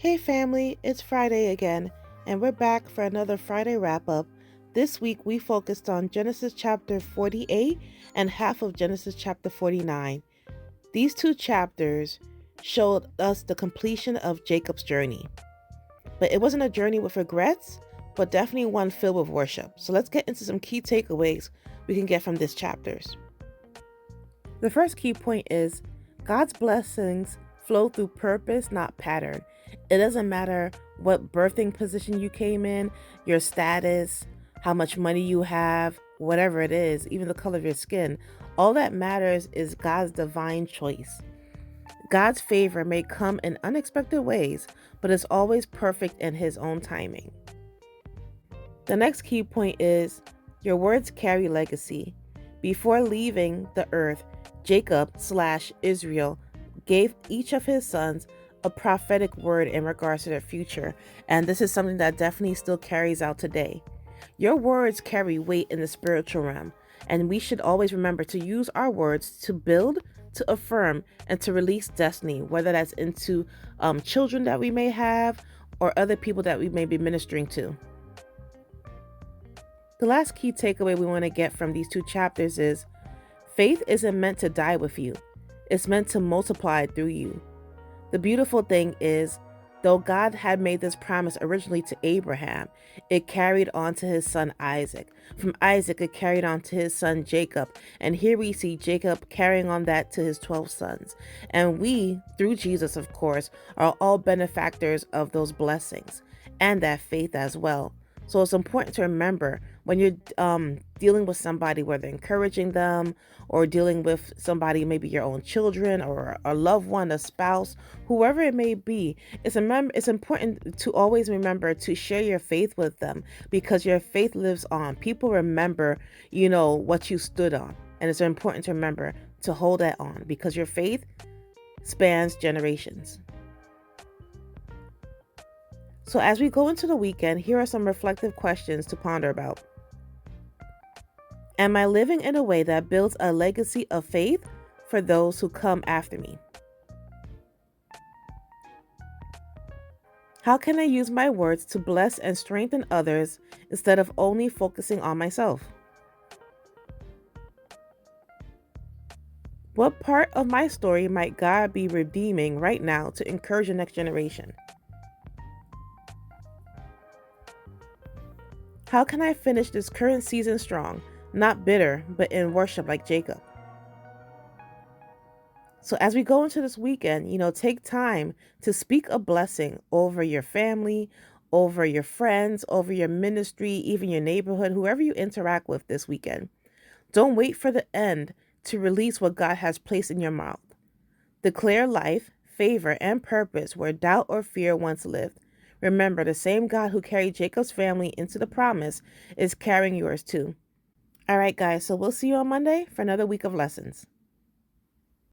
Hey family, it's Friday again, and we're back for another Friday wrap up. This week we focused on Genesis chapter 48 and half of Genesis chapter 49. These two chapters showed us the completion of Jacob's journey. But it wasn't a journey with regrets, but definitely one filled with worship. So let's get into some key takeaways we can get from these chapters. The first key point is God's blessings flow through purpose, not pattern. It doesn't matter what birthing position you came in, your status, how much money you have, whatever it is, even the color of your skin. All that matters is God's divine choice. God's favor may come in unexpected ways, but it's always perfect in His own timing. The next key point is your words carry legacy. Before leaving the earth, Jacob/Israel gave each of his sons a prophetic word in regards to their future, and this is something that definitely still carries out today. Your words carry weight in the spiritual realm, and we should always remember to use our words to build, to affirm, and to release destiny, whether that's into children that we may have or other people that we may be ministering to. The last key takeaway we want to get from these two chapters is faith isn't meant to die with you. It's meant to multiply through you. The beautiful thing is, though God had made this promise originally to Abraham, it carried on to his son Isaac. From Isaac, it carried on to his son Jacob. And here we see Jacob carrying on that to his 12 sons. And we, through Jesus, of course, are all benefactors of those blessings and that faith as well. So it's important to remember when you're dealing with somebody, whether encouraging them or dealing with somebody, maybe your own children or a loved one, a spouse, whoever it may be, it's important to always remember to share your faith with them because your faith lives on. People remember, what you stood on. And it's important to remember to hold that on because your faith spans generations. So as we go into the weekend, here are some reflective questions to ponder about. Am I living in a way that builds a legacy of faith for those who come after me? How can I use my words to bless and strengthen others instead of only focusing on myself? What part of my story might God be redeeming right now to encourage the next generation? How can I finish this current season strong, not bitter, but in worship like Jacob? So as we go into this weekend, take time to speak a blessing over your family, over your friends, over your ministry, even your neighborhood, whoever you interact with this weekend. Don't wait for the end to release what God has placed in your mouth. Declare life, favor, and purpose where doubt or fear once lived. Remember, the same God who carried Jacob's family into the promise is carrying yours too. All right, guys, so we'll see you on Monday for another week of lessons.